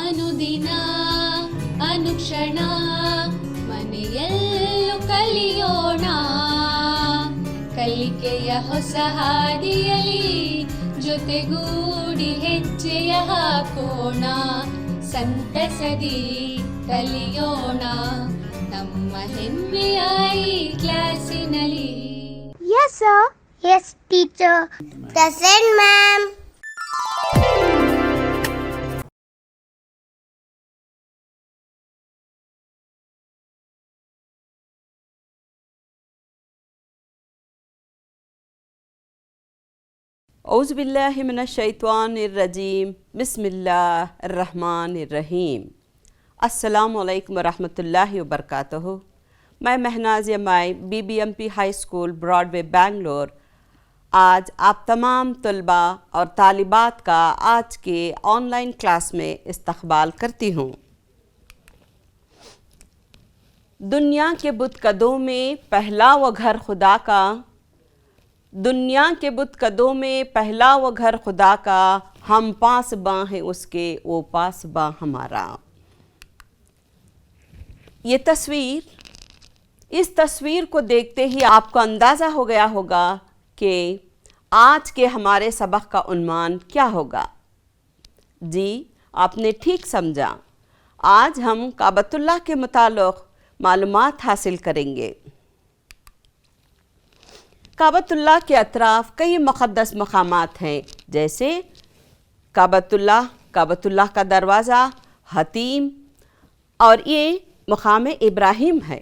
ಅನುದಿನ ಅನುಕ್ಷಣ ಮನೆಯಲ್ಲೂ ಕಲಿಯೋಣ, ಕಲಿಕೆಯ ಹೊಸ ಹಾದಿಯಲಿ ಜೊತೆಗೂಡಿ ಹೆಜ್ಜೆಯ ಹಾಕೋಣ, ಸಂತಸದಿ ಕಲಿಯೋಣ ನಮ್ಮ ಹೆಮ್ಮೆಯ ಈ ಕ್ಲಾಸಿನಲ್ಲಿ. Yes, sir. Yes, teacher. Present, ma'am. औज़ु बिल्लाहि मिनश शैतानिर रजीम, बिस्मिल्लाहिर रहमानिर रहीम। अस्सलामु अलैकुम व रहमतुल्लाहि व बरकातुहू। मैं Mahnaz Yamai BBMP high school Broadway Bangalore आज आप तमाम तलबा और तालिबात का आज के ऑनलाइन क्लास में इस्तक़बाल करती हूँ। दुनिया के बुतकदों में पहला वो घर खुदा का, दुनिया के बुतकदों में पहला वो घर खुदा का, हम पासबां हैं उसके वो पासबां हमारा। ये तस्वीर, इस तस्वीर को देखते ही आपको अंदाज़ा हो गया होगा कि आज के हमारे सबक का उन्वान क्या होगा। जी, आपने ठीक समझा। आज हम काबतुल्लाह के मुताल्लिक़ मालूमात हासिल करेंगे। काबतुल्लाह के अतराफ़ कई मुक़द्दस मक़ामात हैं, जैसे काबतुल्लाह का दरवाज़ा, हतीम, और ये मक़ाम इब्राहीम है।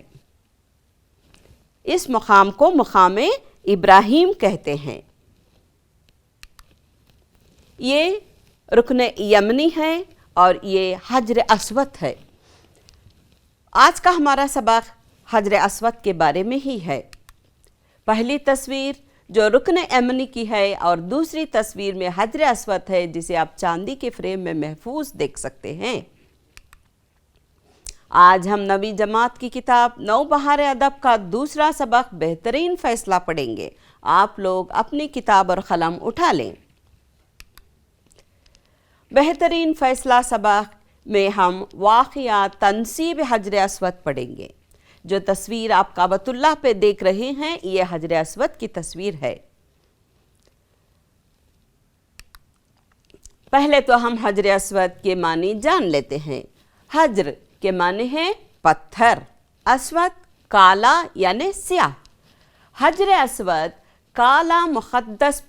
इस मक़ाम को मक़ाम इब्राहीम कहते हैं। ये रुकन यमनी है और ये हजर अस्वद है। आज का हमारा सबक हजर अस्वद के बारे में ही है। पहली तस्वीर जो रुकन यमनी की है और दूसरी तस्वीर में हजर अस्वद है, जिसे आप चांदी के फ्रेम में महफूज देख सकते हैं। आज हम नवी जमात की किताब नौबहार अदब का दूसरा सबक बेहतरीन फ़ैसला पढ़ेंगे। आप लोग अपनी किताब और क़लम उठा लें। बेहतरीन फ़ैसला सबक में हम वाक़िया तनसीब हजर अस्वद पढ़ेंगे। जो तस्वीर आप काबतुल्लाह पे देख रहे हैं, ये हजर अस्वद की तस्वीर है। पहले तो हम हजर अस्वद के मानी जान लेते हैं। हजर के माने हैं पत्थर, अस्वद काला यानी स्याह। हजर अस्वद काला मुक़द्दस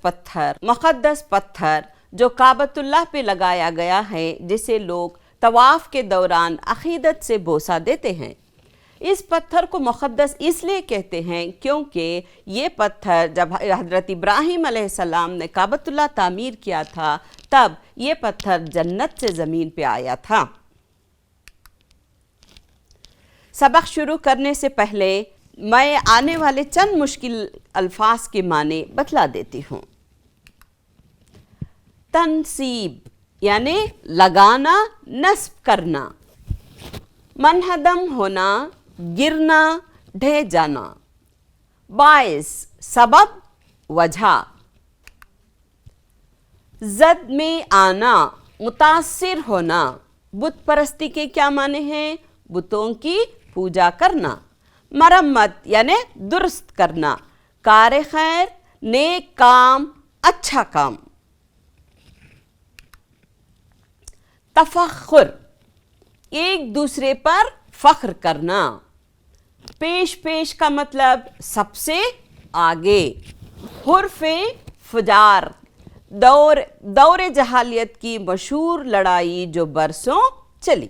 पत्थर जो काबतुल्लाह पे लगाया गया है, जिसे लोग तवाफ़ के दौरान अक़ीदत से बोसा देते हैं। इस पत्थर को मुक़द्दस इसलिए कहते हैं क्योंकि ये पत्थर जब हज़रत इब्राहीम अलैहिस्सलाम ने काबतुल्लाह तामीर किया था, तब ये पत्थर जन्नत से ज़मीन पे आया था। सबक शुरू करने से पहले मैं आने वाले चंद मुश्किल अल्फाज के माने बतला देती हूँ। तनसीब यानी लगाना, नस्ब करना। मनहदम होना, गिरना, ढह जाना। बाइस सबब, वजह। जद में आना, मुतासिर होना। बुत परस्ती के क्या माने हैं? बुतों की पूजा करना। मरम्मत यानी दुरुस्त करना। कार खैर, नेक काम, अच्छा काम। तफख्खुर एक दूसरे पर फ़ख्र करना। पेश का मतलब सबसे आगे। हुर्फ़े फुजार दौर जहालियत की मशहूर लड़ाई जो बरसों चली।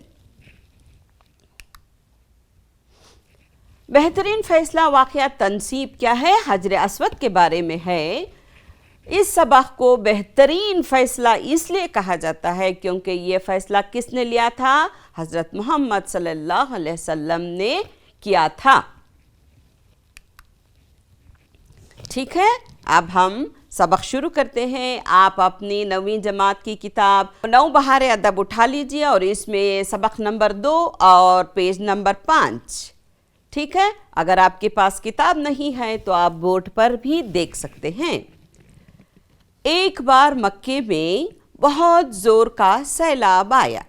बेहतरीन फ़ैसला वाक़या तनसीब क्या है? हजर अस्वद के बारे में है। इस सबक को बेहतरीन फ़ैसला इसलिए कहा जाता है क्योंकि ये फ़ैसला किसने लिया था? हज़रत मोहम्मद सल्लल्लाहु अलैहि वसल्लम ने किया था। ठीक है, अब हम सबक शुरू करते हैं। आप अपनी नवीं जमात की किताब नौबहार अदब उठा लीजिए और इसमें सबक नंबर 2 और पेज नंबर 5। ठीक है, अगर आपके पास किताब नहीं है तो आप बोर्ड पर भी देख सकते हैं। एक बार मक्के में बहुत ज़ोर का सैलाब आया।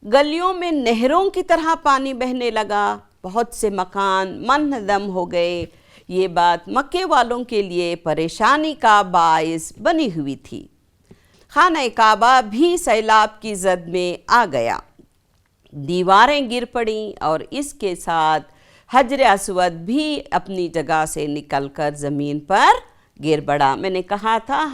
گلیوں میں نہروں کی طرح پانی بہنے لگا، بہت سے مکان منہدم ہو گئے۔ یہ بات مکے والوں کے لیے پریشانی کا باعث بنی ہوئی تھی۔ خانہ کعبہ بھی سیلاب کی زد میں آ گیا، دیواریں گر پڑیں اور اس کے ساتھ حجر اسود بھی اپنی جگہ سے نکل کر زمین پر گر پڑا۔ میں نے کہا تھا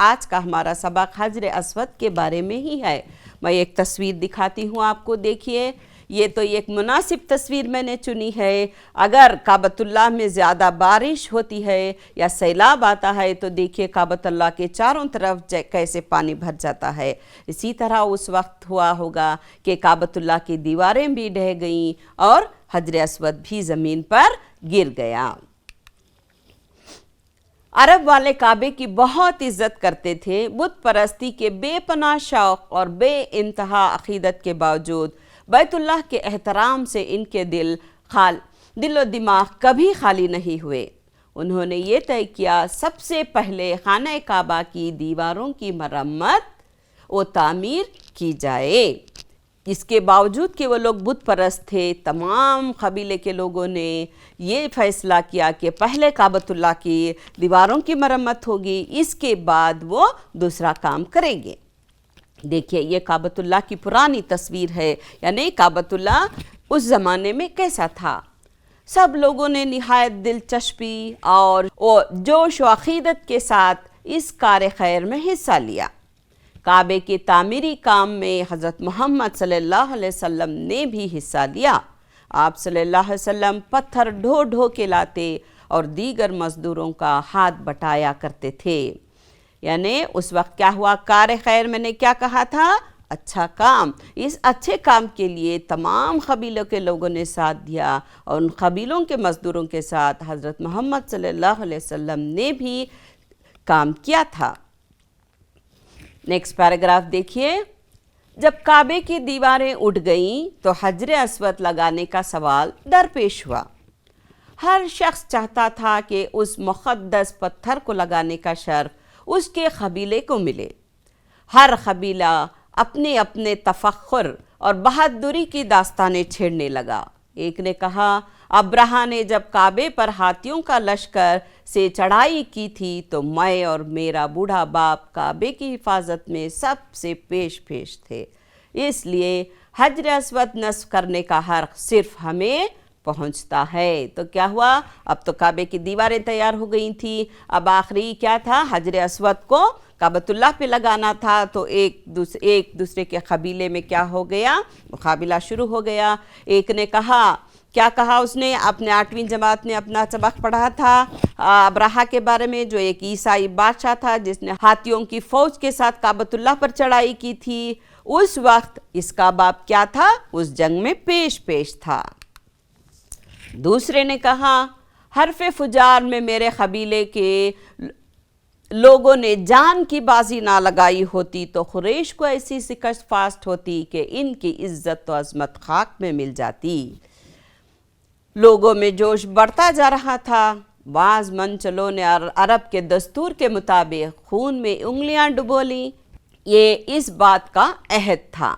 آج کا ہمارا سبق حجر اسود کے بارے میں ہی ہے۔ میں ایک تصویر دکھاتی ہوں آپ کو، دیکھیے، یہ تو ایک مناسب تصویر میں نے چنی ہے۔ اگر کعبۃ اللہ میں زیادہ بارش ہوتی ہے یا سیلاب آتا ہے تو دیکھیے کعبۃ اللہ کے چاروں طرف کیسے پانی بھر جاتا ہے۔ اسی طرح اس وقت ہوا ہوگا کہ کعبۃ اللہ کی دیواریں بھی ڈھہ گئیں اور حجر اسود بھی زمین پر گر گیا۔ عرب والے کعبے کی بہت عزت کرتے تھے۔ بت پرستی کے بے پناہ شوق اور بے انتہا عقیدت کے باوجود بیت اللہ کے احترام سے ان کے دل و دماغ کبھی خالی نہیں ہوئے۔ انہوں نے یہ طے کیا سب سے پہلے خانہ کعبہ کی دیواروں کی مرمت و تعمیر کی جائے۔ اس کے باوجود کہ وہ لوگ بت پرست تھے، تمام قبیلے کے لوگوں نے یہ فیصلہ کیا کہ پہلے کعبۃ اللہ کی دیواروں کی مرمت ہوگی، اس کے بعد وہ دوسرا کام کریں گے۔ دیکھیے یہ کعبۃ اللہ کی پرانی تصویر ہے، یعنی کعبۃ اللہ اس زمانے میں کیسا تھا۔ سب لوگوں نے نہایت دلچسپی اور جوش و عقیدت کے ساتھ اس کار خیر میں حصہ لیا۔ کعبے کے تعمیری کام میں حضرت محمد صلی اللہ علیہ وسلم نے بھی حصہ لیا۔ آپ صلی اللہ علیہ وسلم پتھر ڈھو ڈھو کے لاتے اور دیگر مزدوروں کا ہاتھ بٹایا کرتے تھے۔ یعنی اس وقت کیا ہوا، کار خیر میں نے کیا کہا تھا، اچھا کام۔ اس اچھے کام کے لیے تمام قبیلوں کے لوگوں نے ساتھ دیا اور ان قبیلوں کے مزدوروں کے ساتھ حضرت محمد صلی اللہ علیہ وسلم نے بھی کام کیا تھا۔ نیکسٹ پیراگراف دیکھیے۔ جب کعبے کی دیواریں اٹھ گئیں تو حجر اسود لگانے کا سوال درپیش ہوا۔ ہر شخص چاہتا تھا کہ اس مقدس پتھر کو لگانے کا شرف اس کے قبیلے کو ملے۔ ہر قبیلہ اپنے اپنے تفخر اور بہادری کی داستانیں چھیڑنے لگا۔ ایک نے کہا، ابرہہ نے جب کعبے پر ہاتھیوں کا لشکر سے چڑھائی کی تھی تو میں اور میرا بوڑھا باپ کعبے کی حفاظت میں سب سے پیش تھے، اس لیے حجر اسود نصب کرنے کا حق صرف ہمیں پہنچتا ہے۔ تو کیا ہوا، اب تو کعبے کی دیواریں تیار ہو گئی تھی، اب آخری کیا تھا، حجر اسود کو کعبۃ اللہ پہ لگانا تھا۔ تو ایک دوسرے کے قبیلے میں کیا ہو گیا، مقابلہ شروع ہو گیا۔ ایک نے کہا، کیا کہا اس نے، اپنے 8ویں جماعت نے اپنا سبق پڑھا تھا ابرہہ کے بارے میں، جو ایک عیسائی بادشاہ تھا جس نے ہاتھیوں کی فوج کے ساتھ کعبۃ اللہ پر چڑھائی کی تھی۔ اس وقت اس کا باپ کیا تھا، اس جنگ میں پیش تھا۔ دوسرے نے کہا، حرف فجار میں میرے قبیلے کے لوگوں نے جان کی بازی نہ لگائی ہوتی تو قریش کو ایسی شکست فاست ہوتی کہ ان کی عزت و عظمت خاک میں مل جاتی۔ لوگوں میں جوش بڑھتا جا رہا تھا۔ بعض منچلوں نے عرب کے دستور کے مطابق خون میں انگلیاں ڈبو لیں۔ یہ اس بات کا عہد تھا،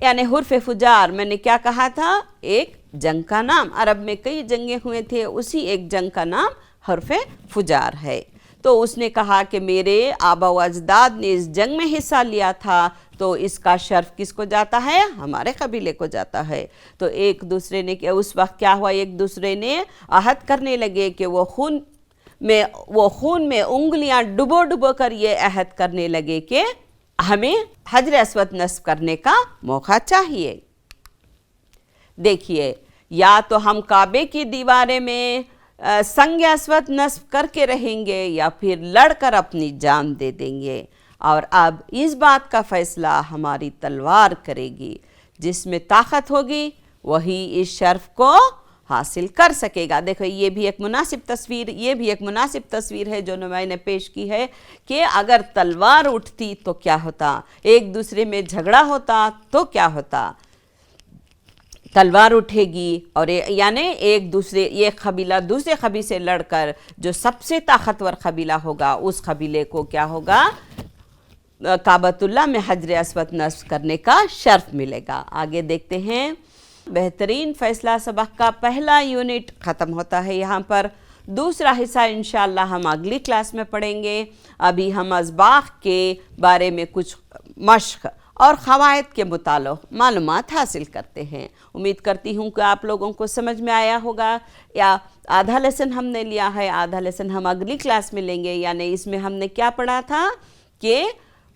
یعنی حرف فجار میں نے کیا کہا تھا، ایک جنگ کا نام، عرب میں کئی جنگیں ہوئے تھے، اسی ایک جنگ کا نام حرف فجار ہے۔ تو اس نے کہا کہ میرے آبا و اجداد نے اس جنگ میں حصہ لیا تھا تو اس کا شرف کس کو جاتا ہے، ہمارے قبیلے کو جاتا ہے۔ تو ایک دوسرے نے اس وقت کیا ہوا، ایک دوسرے نے عہد کرنے لگے کہ وہ خون میں انگلیاں ڈبو کر یہ عہد کرنے لگے کہ ہمیں حجر اسود نصب کرنے کا موقع چاہیے۔ دیکھیے، یا تو ہم کعبے کی دیواریں میں سنگ اسود نصب کر کے رہیں گے یا پھر لڑ کر اپنی جان دے دیں گے، اور اب اس بات کا فیصلہ ہماری تلوار کرے گی۔ جس میں طاقت ہوگی وہی اس شرف کو حاصل کر سکے گا۔ دیکھو یہ بھی ایک مناسب تصویر ہے جو میں نے پیش کی ہے کہ اگر تلوار اٹھتی تو کیا ہوتا، ایک دوسرے میں جھگڑا ہوتا تو کیا ہوتا۔ تلوار اٹھے گی اور یعنی ایک قبیلہ دوسرے قبیلے سے لڑ کر جو سب سے طاقتور قبیلہ ہوگا اس قبیلے کو کیا ہوگا، काबतुल्लाह में हजर अस्वद नस्ब करने का शर्फ मिलेगा। आगे देखते हैं। बेहतरीन फ़ैसला सबक का पहला यूनिट ख़त्म होता है यहाँ पर। दूसरा हिस्सा इंशाअल्लाह हम अगली क्लास में पढ़ेंगे। अभी हम असबाक़ के बारे में कुछ मश्क और क़वाइद के मुताल्लिक़ मालूमात हासिल करते हैं। उम्मीद करती हूँ कि आप लोगों को समझ में आया होगा। या आधा लेसन हमने लिया है, आधा लेसन हम अगली क्लास में लेंगे। यानी इसमें हमने क्या पढ़ा था कि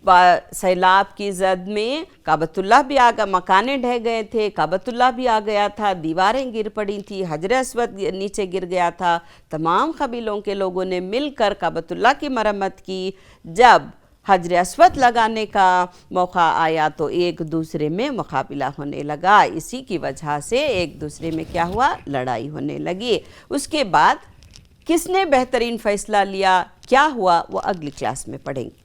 सैलाब की जद में काबतुल्लाह भी आ गया, मकाने ढह गए थे, काबतुल्लाह भी आ गया था, दीवारें गिर पड़ी थी, हजर अस्वद नीचे गिर गया था। तमाम कबीलों के लोगों ने मिलकर काबतुल्लाह की मरम्मत की। जब हजर अस्वद लगाने का मौका आया तो एक दूसरे में मुकाबला होने लगा। इसी की वजह से एक दूसरे में क्या हुआ, लड़ाई होने लगी। उसके बाद किसने बेहतरीन फ़ैसला लिया, क्या हुआ, वो अगली क्लास में पढ़ेंगे।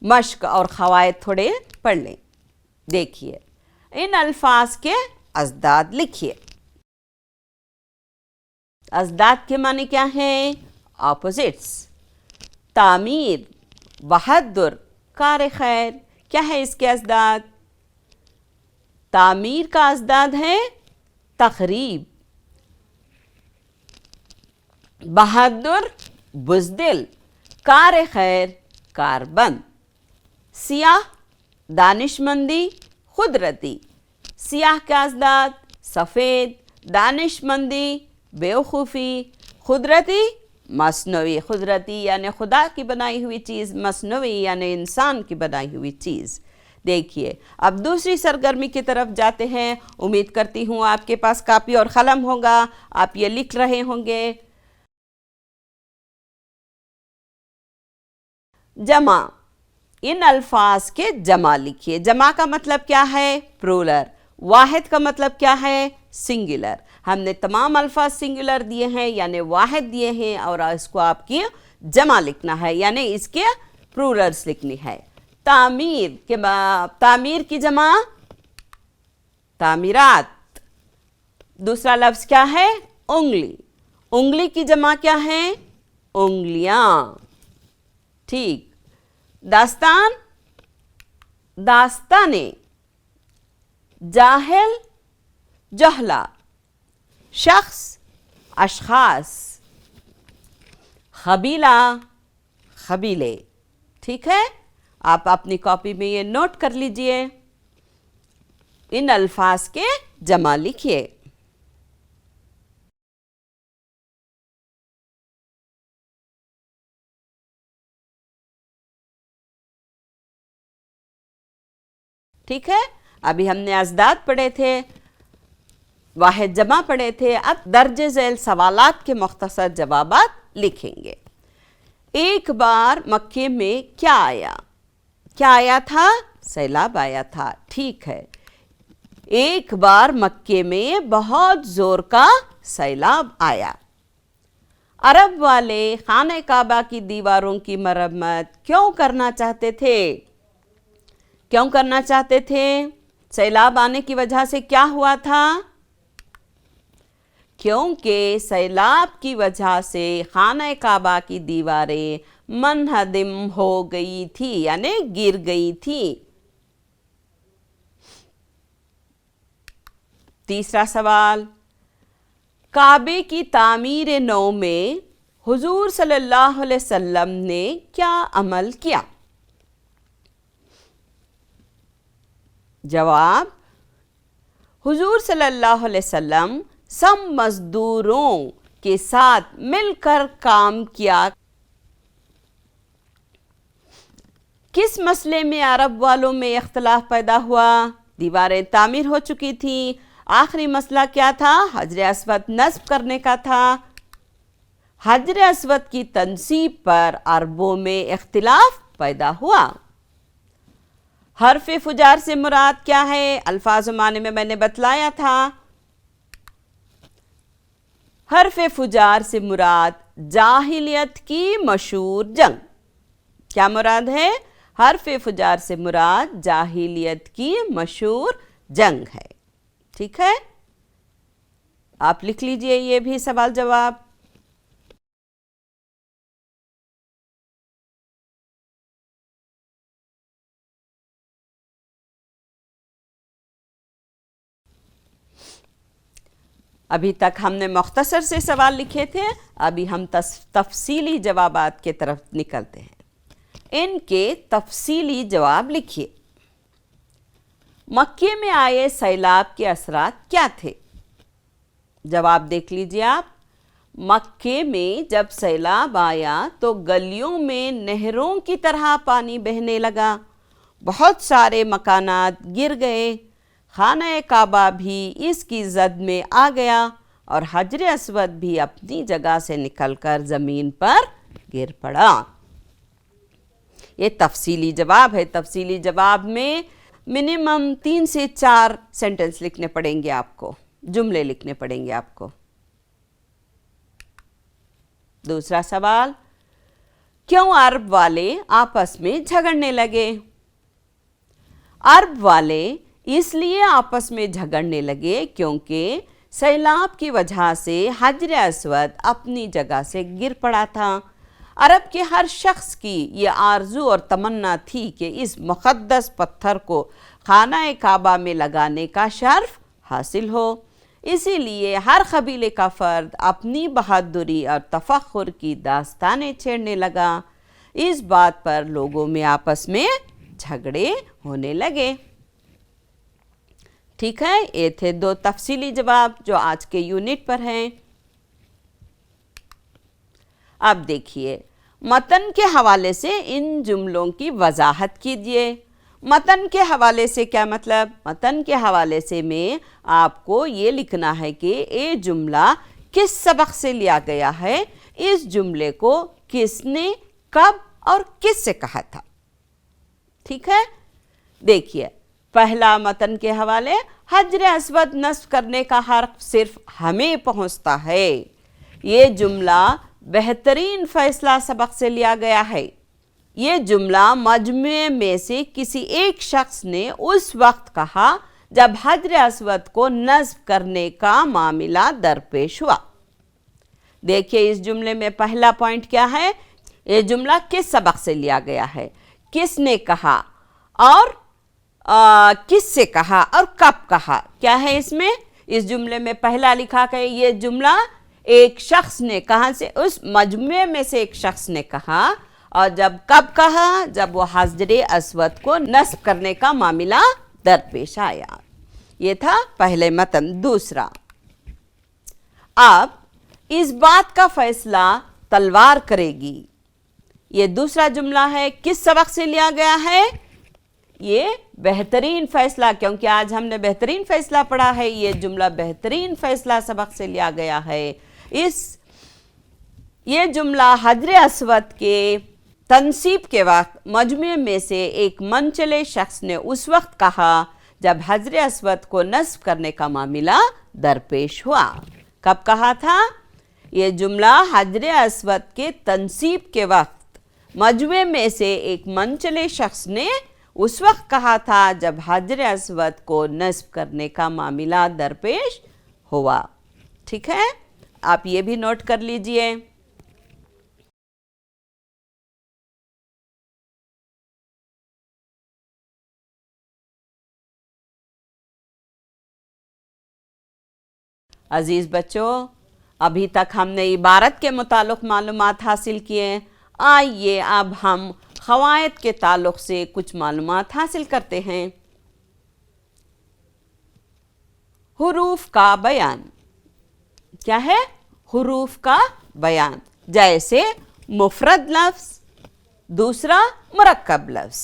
मश्क और क़वाइद थोड़े पढ़ लें। देखिए, इन अल्फाज के अज़दाद लिखिए। अज़दाद के माने क्या हैं, ऑपोजिट्स। तामीर, बहादुर, कार खैर, क्या है इसके अज़दाद। तामीर का अज़दाद है तक़रीब, बहादुर बुज़दिल, कार खैर कारबंद। सियाह दानिशमंदी खुदरती, सियाह का अज़दाद सफ़ेद, दानिशमंदी बेवकूफ़ी, खुदरती मसनवी, खुदरती यानी खुदा की बनाई हुई चीज़, मसनवी यानी इंसान की बनाई हुई चीज़। देखिए, अब दूसरी सरगर्मी की तरफ जाते हैं। उम्मीद करती हूँ आपके पास कापी और क़लम होगा, आप ये लिख रहे होंगे। जमा, इन अल्फाज के जमा लिखिए। जमा का मतलब क्या है, प्लूरल। वाहिद का मतलब क्या है, सिंगुलर। हमने तमाम अल्फाज सिंगुलर दिए हैं यानी वाहिद दिए हैं, और इसको आपकी जमा लिखना है यानी इसके प्लूरल्स लिखनी है। तामीर के तामीर की जमा तामीरात। दूसरा लफ्ज़ क्या है, उंगली। उंगली की जमा क्या है, उंगलियां। ठीक। दास्तान, दास्ताने। जाहिल, जहला। शख्स, अशखास। कबीला, कबीले। ठीक है, आप अपनी कॉपी में ये नोट कर लीजिए। इन अल्फाज के जमा लिखिए। ठीक है, अभी हमने अज़दाद पढ़े थे, वाहिद जमा पढ़े थे। अब दर्जे झैल सवालात के मुख्तसर जवाबात लिखेंगे। एक बार मक्के में क्या आया, क्या आया था, सैलाब आया था। ठीक है। एक बार मक्के में बहुत जोर का सैलाब आया। अरब वाले खाने काबा की दीवारों की मरम्मत क्यों करना चाहते थे, क्यों करना चाहते थे, सैलाब आने की वजह से क्या हुआ था, क्योंकि सैलाब की वजह से खाना काबा की दीवारें मनहदम हो गई थी यानी गिर गई थी। तीसरा सवाल, काबे की तामीर नौ में हुजूर सल्लल्लाहु अलैहि वसल्लम ने क्या अमल किया। जवाब, हुजूर सल्लल्लाहु अलैहि वसल्लम सब मजदूरों के साथ मिलकर काम किया। किस मसले में अरब वालों में इख्तलाफ पैदा हुआ, दीवारें तामीर हो चुकी थी, आखिरी मसला क्या था, हजर अस्वद नस्ब करने का था। हजर अस्वद की तनसीब पर अरबों में इख्तिलाफ पैदा हुआ। हर्फ फुजार से मुराद क्या है, अल्फाज माने में मैंने बतलाया था। हर्फ फुजार से मुराद जाहिलियत की मशहूर जंग। क्या मुराद है, हर्फ फुजार से मुराद जाहिलियत की मशहूर जंग है। ठीक है, आप लिख लीजिए ये भी सवाल जवाब। अभी तक हमने मुख्तसर से सवाल लिखे थे, अभी हम तफसीली जवाबात की तरफ निकलते हैं। इनके तफसीली जवाब लिखिए। मक्के में आए सैलाब के असरात क्या थे? जवाब देख लीजिए आप। मक्के में जब सैलाब आया तो गलियों में नहरों की तरह पानी बहने लगा, बहुत सारे मकानात गिर गए, खाना काबा भी इसकी जद में आ गया और हजर अस्वद भी अपनी जगह से निकलकर ज़मीन पर गिर पड़ा। ये तफसीली जवाब है। तफसीली जवाब में मिनिमम 3 से 4 सेंटेंस लिखने पड़ेंगे आपको, जुमले लिखने पड़ेंगे आपको। दूसरा सवाल, क्यों अरब वाले आपस में झगड़ने लगे? अरब वाले इसलिए आपस में झगड़ने लगे क्योंकि सैलाब की वजह से हजर अस्वद अपनी जगह से गिर पड़ा था। अरब के हर शख्स की ये आरजू और तमन्ना थी कि इस मुक़द्दस पत्थर को खाना काबा में लगाने का शर्फ हासिल हो। इसीलिए हर कबीले का फ़र्द अपनी बहादुरी और तफख्खुर की दास्तानें छेड़ने लगा। इस बात पर लोगों में आपस में झगड़े होने लगे। ठीक है, ये थे 2 तफसीली जवाब जो आज के यूनिट पर हैं। अब देखिए, मतन के हवाले से इन जुमलों की वजाहत कीजिए। मतन के हवाले से क्या मतलब? मतन के हवाले से में आपको ये लिखना है कि ये जुमला किस सबक से लिया गया है, इस जुमले को किसने, कब और किससे कहा था। ठीक है, देखिए, पहला मतन के हवाले, हजर अस्वद नस्ब करने का हक सिर्फ हमें पहुंचता है। ये जुमला बेहतरीन फैसला सबक से लिया गया है। ये जुमला मजमे में से किसी एक शख्स ने उस वक्त कहा जब हजर अस्वद को नस्ब करने का मामला दरपेश हुआ। देखिए, इस जुमले में पहला पॉइंट क्या है? ये जुमला किस सबक से लिया गया है, किसने कहा और किससे कहा और कब कहा। क्या है इसमें? इस जुमले में पहला लिखा कि ये जुमला एक शख्स ने, कहाँ से? उस मजमे में से एक शख्स ने कहा। और जब कब कहा? जब वो हजर अस्वद को नस्ब करने का मामला दरपेश आया। ये था पहले मतन। दूसरा, अब इस बात का फैसला तलवार करेगी। ये दूसरा जुमला है, किस सबक से लिया गया है? ये बेहतरीन फैसला, क्योंकि आज हमने बेहतरीन फैसला पढ़ा है। ये जुमला बेहतरीन फैसला सबक से लिया गया है। ये जुमला हजर अस्वद के तनसीब के वक्त मजमे में से एक मनचले शख्स ने उस वक्त कहा जब हजर अस्वद को नस्ब करने का मामला दरपेश हुआ। कब कहा था? ये जुमला हजर अस्वद के तनसीब के वक्त मजमे में से एक मनचले शख्स ने उस वक्त कहा था जब हजर अस्वद को नस्ब करने का मामला दरपेश हुआ। ठीक है, आप ये भी नोट कर लीजिए। अजीज बच्चों, अभी तक हमने इबारत के मुताल्लिक़ मालूमात हासिल किए। आइए अब हम क़वाइद के ताल्लुक़ से कुछ मालूमात हासिल करते हैं। हुरूफ का बयान क्या है? हुरूफ का बयान। जैसे मुफरद लफ्ज़, दूसरा मुरक्कब लफ्ज़।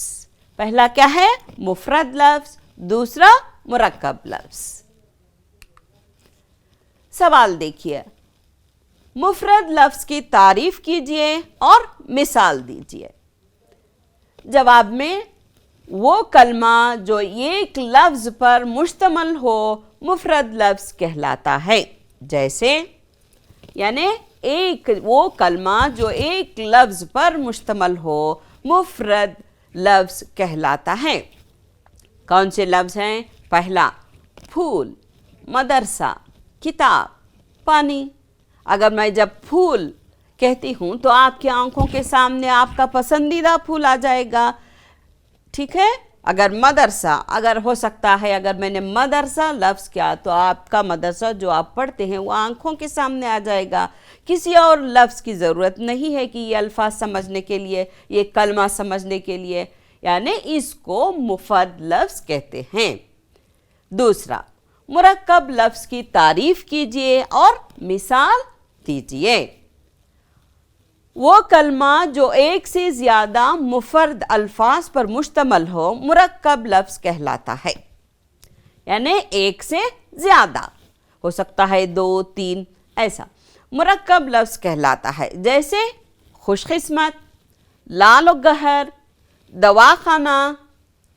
पहला क्या है? मुफरद लफ्ज़, दूसरा मुरक्कब लफ्ज़। सवाल देखिए, मुफरद लफ्ज़ की तारीफ कीजिए और मिसाल दीजिए। जवाब में वो कलमा जो एक लफ्ज़ पर मुश्तमल हो मुफरद लफ्ज़ कहलाता है। जैसे, यानी वो कलमा जो एक लफ्ज़ पर मुश्तमल हो मुफरद लफ्ज़ कहलाता है। कौन से लफ्ज़ हैं? पहला फूल, मदरसा, किताब, पानी। अगर मैं जब फूल कहती हूँ तो आपकी आंखों के सामने आपका पसंदीदा फूल आ जाएगा। ठीक है, اگر مدرسہ، اگر ہو سکتا ہے اگر میں نے مدرسہ لفظ کیا تو آپ کا مدرسہ جو آپ پڑھتے ہیں وہ آنکھوں کے سامنے آ جائے گا. کسی اور لفظ کی ضرورت نہیں ہے کہ یہ الفاظ سمجھنے کے لیے، یہ کلمہ سمجھنے کے لیے، یعنی اس کو مفرد لفظ کہتے ہیں. دوسرا، مرکب لفظ کی تعریف کیجئے اور مثال دیجئے. وہ کلمہ جو ایک سے زیادہ مفرد الفاظ پر مشتمل ہو مرکب لفظ کہلاتا ہے. یعنی ایک سے زیادہ ہو سکتا ہے، 2 3 ایسا مرکب لفظ کہلاتا ہے. جیسے خوش قسمت، لال و گہر، دواخانہ،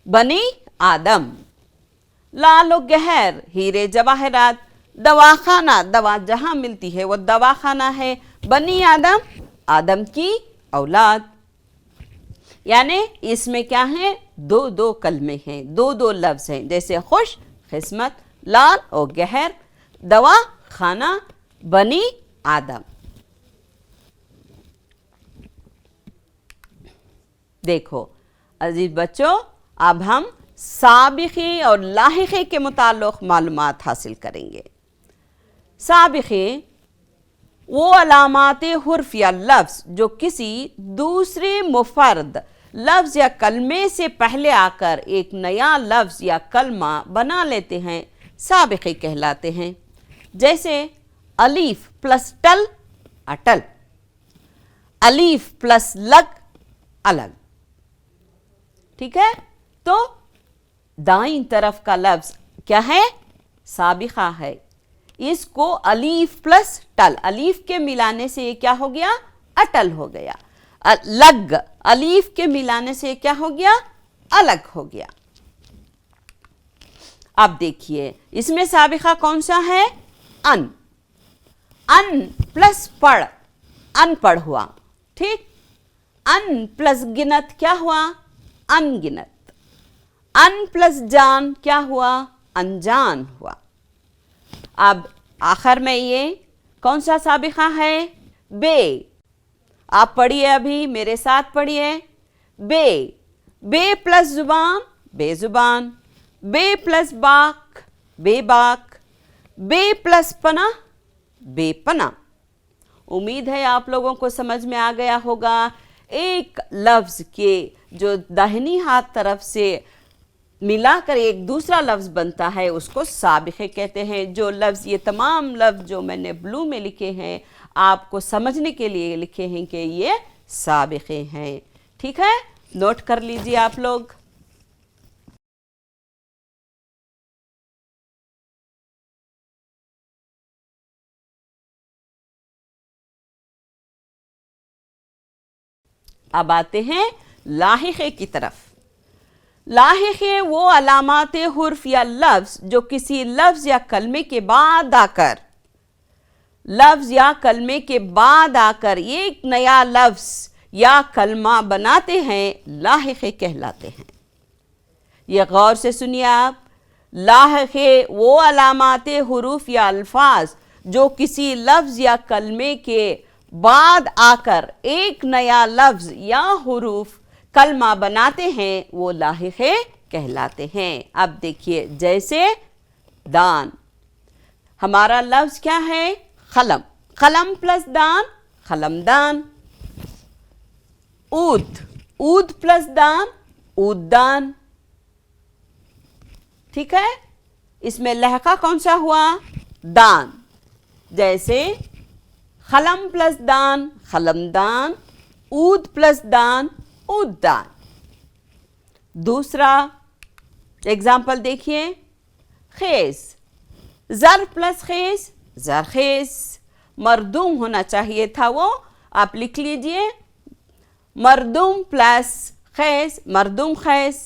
بنی آدم. لال و گہر ہیرے جواہرات، دواخانہ دوا جہاں ملتی ہے وہ دواخانہ ہے، بنی آدم آدم کی اولاد. یعنی اس میں کیا ہیں؟ 2 کلمے ہیں، 2 لفظ ہیں. جیسے خوش قسمت، لال و گہر، دوا خانہ، بنی آدم. دیکھو عزیز بچوں، اب ہم سابقی اور لاحقی کے متعلق معلومات حاصل کریں گے. سابقی وہ علامات حرف یا لفظ جو کسی دوسرے مفرد لفظ یا کلمے سے پہلے آ کر ایک نیا لفظ یا کلمہ بنا لیتے ہیں سابقی کہلاتے ہیں. جیسے الف پلس ٹل اٹل، الف پلس لگ الگ. ٹھیک ہے، تو دائیں طرف کا لفظ کیا ہے؟ سابقہ ہے. اس کو الف پلس ٹل، الف کے ملانے سے یہ کیا ہو گیا؟ اٹل ہو گیا. لگ الف کے ملانے سے کیا ہو گیا؟ الگ ہو گیا. اب دیکھیے اس میں سابقہ کون سا ہے؟ ان. ان پلس پڑھ، ان پڑھ ہوا. ٹھیک، ان پلس گنت کیا ہوا؟ ان گنت. ان پلس جان کیا ہوا؟ انجان ہوا. اب آخر میں یہ کون سا سابقہ ہے؟ بے. آپ پڑھیے، ابھی میرے ساتھ پڑھیے. بے، بے پلس زبان بے زبان، بے پلس باک بے باک، بے پلس پناہ بے پناہ. امید ہے آپ لوگوں کو سمجھ میں آ گیا ہوگا. ایک لفظ کے جو داہنی ہاتھ طرف سے ملا کر ایک دوسرا لفظ بنتا ہے اس کو سابقے کہتے ہیں. جو لفظ، یہ تمام لفظ جو میں نے بلو میں لکھے ہیں آپ کو سمجھنے کے لیے لکھے ہیں کہ یہ سابقے ہیں. ٹھیک ہے، نوٹ کر لیجئے آپ لوگ. اب آتے ہیں لاحقے کی طرف. لاحقے وہ علامات حرف یا لفظ جو کسی لفظ یا کلمے کے بعد آ کر، لفظ یا کلمے کے بعد آ کر ایک نیا لفظ یا کلمہ بناتے ہیں لاحقے کہلاتے ہیں. یہ غور سے سنیے آپ. لاحقے وہ علامات حروف یا الفاظ جو کسی لفظ یا کلمے کے بعد آ کر ایک نیا لفظ یا حروف کلمہ بناتے ہیں وہ لاحقے کہلاتے ہیں. اب دیکھیے جیسے دان، ہمارا لفظ کیا ہے؟ قلم. قلم پلس دان قلم دان. اود، اود پلس دان اود دان. ٹھیک ہے، اس میں لہقہ کون سا ہوا؟ دان. جیسے قلم پلس دان قلم دان، اود پلس دان اود دان. دوسرا ایگزامپل دیکھیے، خیز، زر پلس خیز زرخیز. مردوم ہونا چاہیے تھا وہ، آپ لکھ لیجئے مردوم پلس خیز مردوم خیز.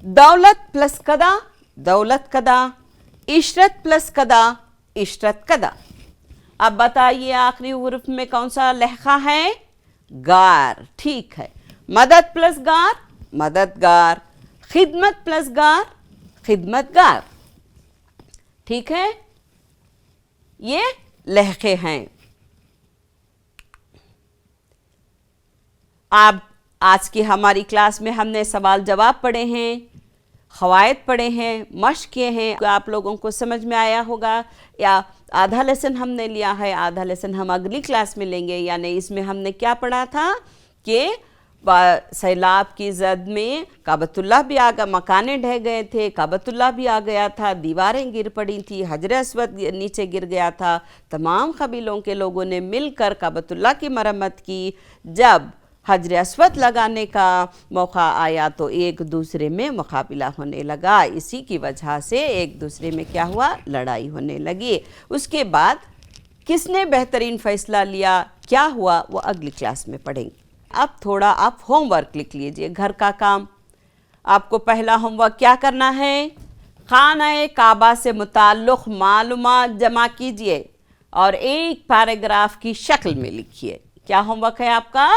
دولت پلس کدا دولت کدا. عشرت پلس کدا عشرت کدا. اب بتائیے آخری حرف میں کون سا لہقہ ہے؟ گار. ٹھیک ہے، مدد پلس گار مددگار. خدمت پلس گار خدمتگار. ٹھیک ہے، یہ لہقے ہیں. آپ آج کی ہماری کلاس میں ہم نے سوال جواب پڑھے ہیں، قواعد پڑھے ہیں، مشق کیے ہیں. آپ لوگوں کو سمجھ میں آیا ہوگا، یا آدھا لیسن ہم نے لیا ہے، آدھا لیسن ہم اگلی کلاس میں لیں گے. یعنی اس میں ہم نے کیا پڑھا تھا کہ سیلاب کی زد میں کعبۃ اللہ بھی آ گیا، مکانیں ڈھہ گئے تھے، کعبۃ اللہ بھی آ گیا تھا، دیواریں گر پڑی تھی، حجر اسود نیچے گر گیا تھا. تمام قبیلوں کے لوگوں نے مل کر کعبۃ اللہ کی مرمت کی. جب حجر اسود لگانے کا موقع آیا تو ایک دوسرے میں مقابلہ ہونے لگا. اسی کی وجہ سے ایک دوسرے میں کیا ہوا؟ لڑائی ہونے لگی. اس کے بعد کس نے بہترین فیصلہ لیا، کیا ہوا، وہ اگلی کلاس میں پڑھیں گے. اب تھوڑا آپ ہوم ورک لکھ لیجئے، گھر کا کام. آپ کو پہلا ہوم ورک کیا کرنا ہے؟ خانہ کعبہ سے متعلق معلومات جمع کیجئے اور ایک پیراگراف کی شکل میں لکھیے. کیا ہوم ورک ہے آپ کا؟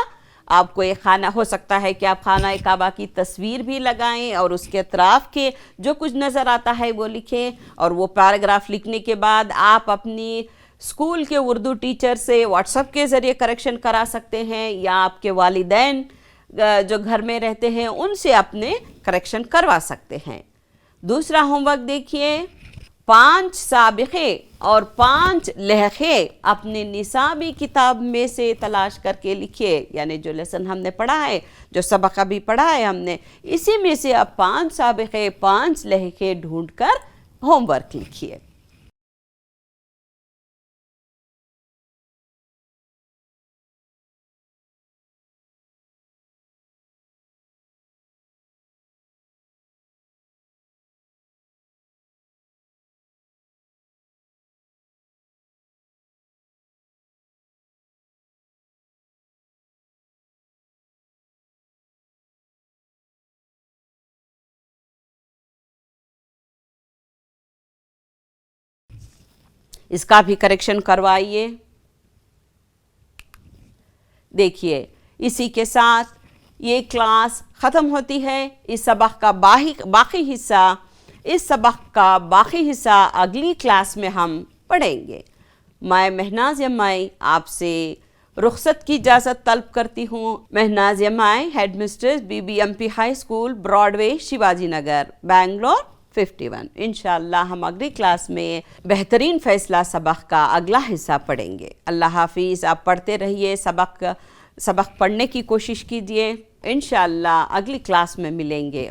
آپ کو ایک خانہ، ہو سکتا ہے کہ آپ خانہ کعبہ کی تصویر بھی لگائیں اور اس کے اطراف کے جو کچھ نظر آتا ہے وہ لکھیں. اور وہ پیراگراف لکھنے کے بعد آپ اپنی اسکول کے اردو ٹیچر سے واٹس ایپ کے ذریعے کریکشن کرا سکتے ہیں، یا آپ کے والدین جو گھر میں رہتے ہیں ان سے اپنے کریکشن کروا سکتے ہیں. دوسرا ہوم ورک دیکھیے، 5 سابقے اور 5 لحقے اپنے نصابی کتاب میں سے تلاش کر کے لکھیے. یعنی جو لیسن ہم نے پڑھا ہے، جو سبق ابھی پڑھا ہے ہم نے، اسی میں سے اب 5 سابقے 5 لحقے ڈھونڈ کر ہوم ورک لکھیے. اس کا بھی کریکشن کروائیے. دیکھیے، اسی کے ساتھ یہ کلاس ختم ہوتی ہے. اس سبق کا باقی حصہ اگلی کلاس میں ہم پڑھیں گے. میں مہناز یمائی آپ سے رخصت کی اجازت طلب کرتی ہوں. Mehnaz Yamai, head mistress BBMP high school, Broadway, Shivaji Nagar, Bangalore 51. انشاءاللہ ہم اگلی کلاس میں بہترین فیصلہ سبق کا اگلا حصہ پڑھیں گے. اللہ حافظ. آپ پڑھتے رہیے، سبق پڑھنے کی کوشش کیجئے. انشاءاللہ اگلی کلاس میں ملیں گے.